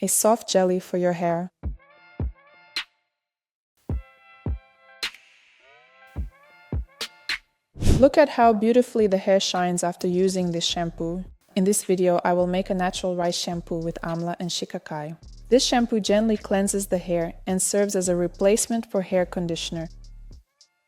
a soft jelly for your hair. Look at how beautifully the hair shines after using this shampoo. In this video, I will make a natural rice shampoo with Amla and Shikakai. This shampoo gently cleanses the hair and serves as a replacement for hair conditioner.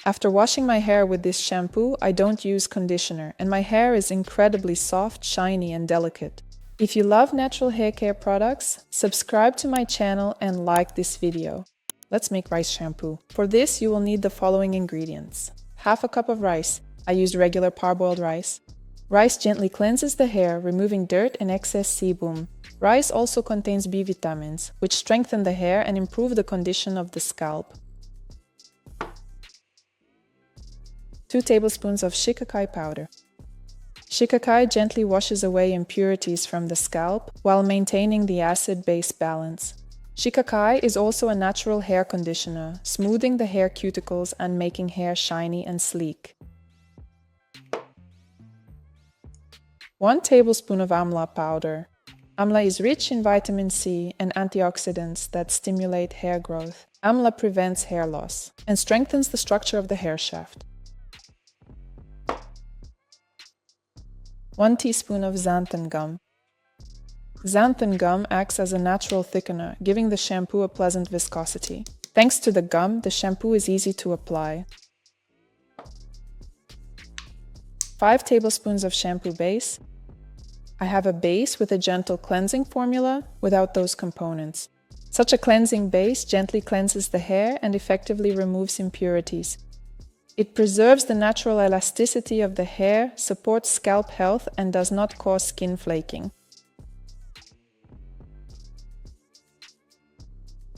After washing my hair with this shampoo, I don't use conditioner, and my hair is incredibly soft, shiny, and delicate. If you love natural hair care products, subscribe to my channel and like this video. Let's make rice shampoo. For this, you will need the following ingredients. Half a cup of rice. I used regular parboiled rice. Rice gently cleanses the hair, removing dirt and excess sebum. Rice also contains B vitamins, which strengthen the hair and improve the condition of the scalp. 2 tablespoons of Shikakai powder. Shikakai gently washes away impurities from the scalp while maintaining the acid-base balance. Shikakai is also a natural hair conditioner, smoothing the hair cuticles and making hair shiny and sleek. 1 tablespoon of Amla powder. Amla is rich in vitamin C and antioxidants that stimulate hair growth. Amla prevents hair loss and strengthens the structure of the hair shaft. 1 teaspoon of xanthan gum. Xanthan gum acts as a natural thickener, giving the shampoo a pleasant viscosity. Thanks to the gum, the shampoo is easy to apply. 5 tablespoons of shampoo base. I have a base with a gentle cleansing formula without those components. Such a cleansing base gently cleanses the hair and effectively removes impurities. It preserves the natural elasticity of the hair, supports scalp health, and does not cause skin flaking.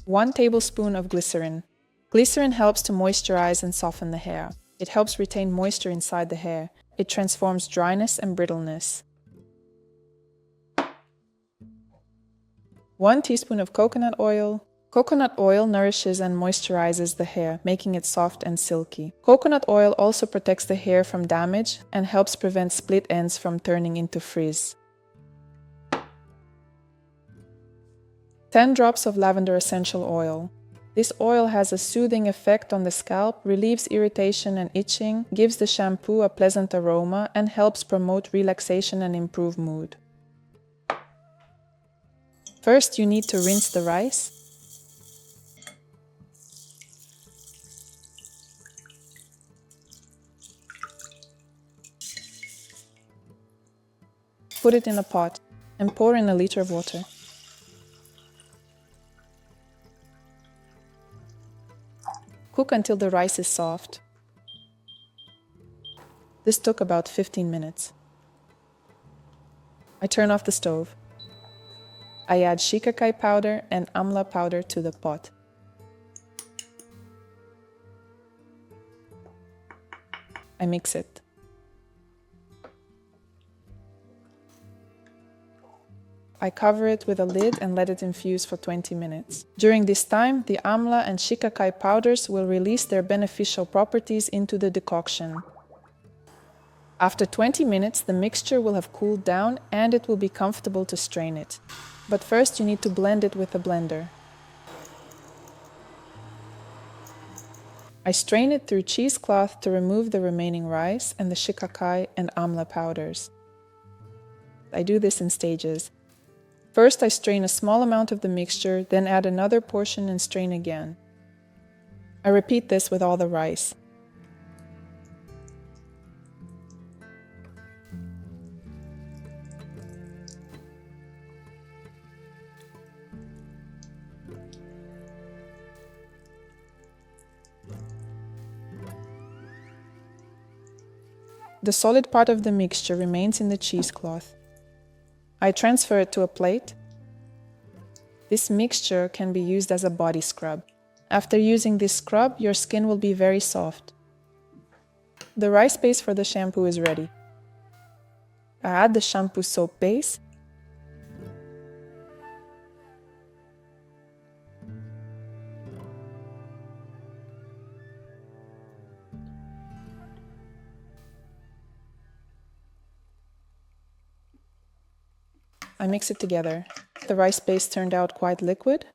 1 tablespoon of glycerin. Glycerin helps to moisturize and soften the hair. It helps retain moisture inside the hair. It transforms dryness and brittleness. 1 teaspoon of coconut oil. Coconut oil nourishes and moisturizes the hair, making it soft and silky. Coconut oil also protects the hair from damage and helps prevent split ends from turning into frizz. 10 drops of lavender essential oil. This oil has a soothing effect on the scalp, relieves irritation and itching, gives the shampoo a pleasant aroma, and helps promote relaxation and improve mood. First, you need to rinse the rice. Put it in a pot and pour in a liter of water. Cook until the rice is soft. This took about 15 minutes. I turn off the stove. I add Shikakai powder and Amla powder to the pot. I mix it. I cover it with a lid and let it infuse for 20 minutes. During this time, the Amla and Shikakai powders will release their beneficial properties into the decoction. After 20 minutes, the mixture will have cooled down and it will be comfortable to strain it. But first you need to blend it with a blender. I strain it through cheesecloth to remove the remaining rice and the Shikakai and Amla powders. I do this in stages. First I strain a small amount of the mixture, then add another portion and strain again. I repeat this with all the rice. The solid part of the mixture remains in the cheesecloth. I transfer it to a plate. This mixture can be used as a body scrub. After using this scrub, your skin will be very soft. The rice base for the shampoo is ready. I add the shampoo soap base. I mix it together. the rice paste turned out quite liquid.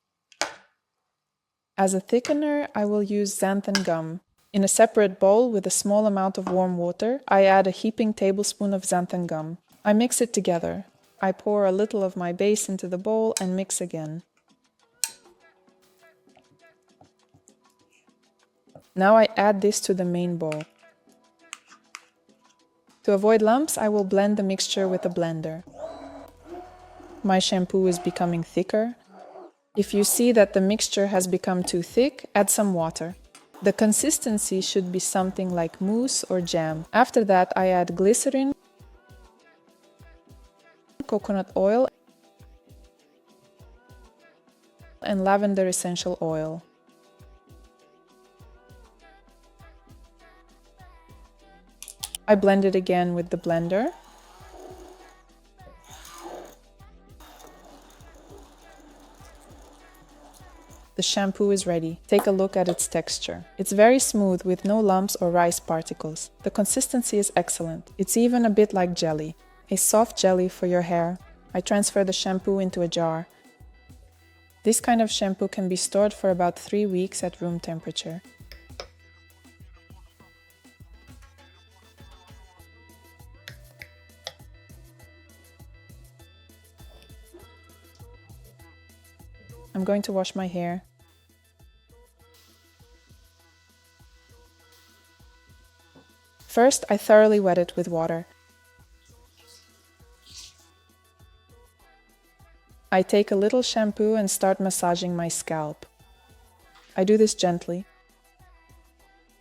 As a thickener, I will use xanthan gum. In a separate bowl with a small amount of warm water, I add a heaping tablespoon of xanthan gum. I mix it together. I pour a little of my base into the bowl and mix again. Now I add this to the main bowl. To avoid lumps, I will blend the mixture with a blender. My shampoo is becoming thicker. If you see that the mixture has become too thick, add some water. The consistency should be something like mousse or jam. After that, I add glycerin, coconut oil, and lavender essential oil. I blend it again with the blender. The shampoo is ready. Take a look at its texture. It's very smooth with no lumps or rice particles. The consistency is excellent. It's even a bit like jelly. A soft jelly for your hair. I transfer the shampoo into a jar. This kind of shampoo can be stored for about 3 weeks at room temperature. I'm going to wash my hair. First, I thoroughly wet it with water. I take a little shampoo and start massaging my scalp. I do this gently.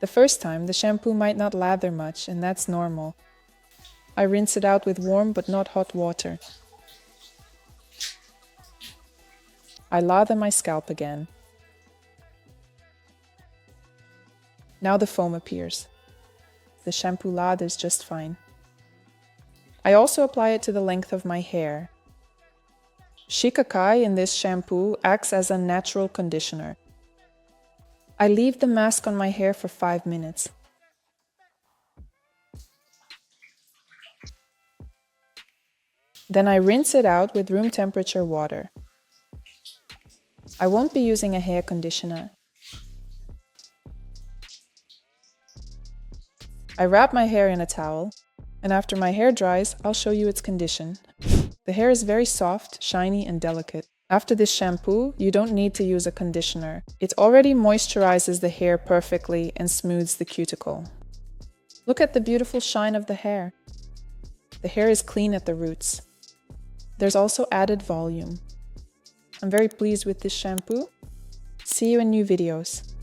The first time, the shampoo might not lather much, and that's normal. I rinse it out with warm but not hot water. I lather my scalp again. Now the foam appears. The shampoo lathers just fine. I also apply it to the length of my hair. Shikakai in this shampoo acts as a natural conditioner. I leave the mask on my hair for 5 minutes. Then I rinse it out with room temperature water. I won't be using a hair conditioner. I wrap my hair in a towel, and after my hair dries, I'll show you its condition. The hair is very soft, shiny, and delicate. After this shampoo, you don't need to use a conditioner. It already moisturizes the hair perfectly and smooths the cuticle. Look at the beautiful shine of the hair. The hair is clean at the roots. There's also added volume. I'm very pleased with this shampoo. See you in new videos.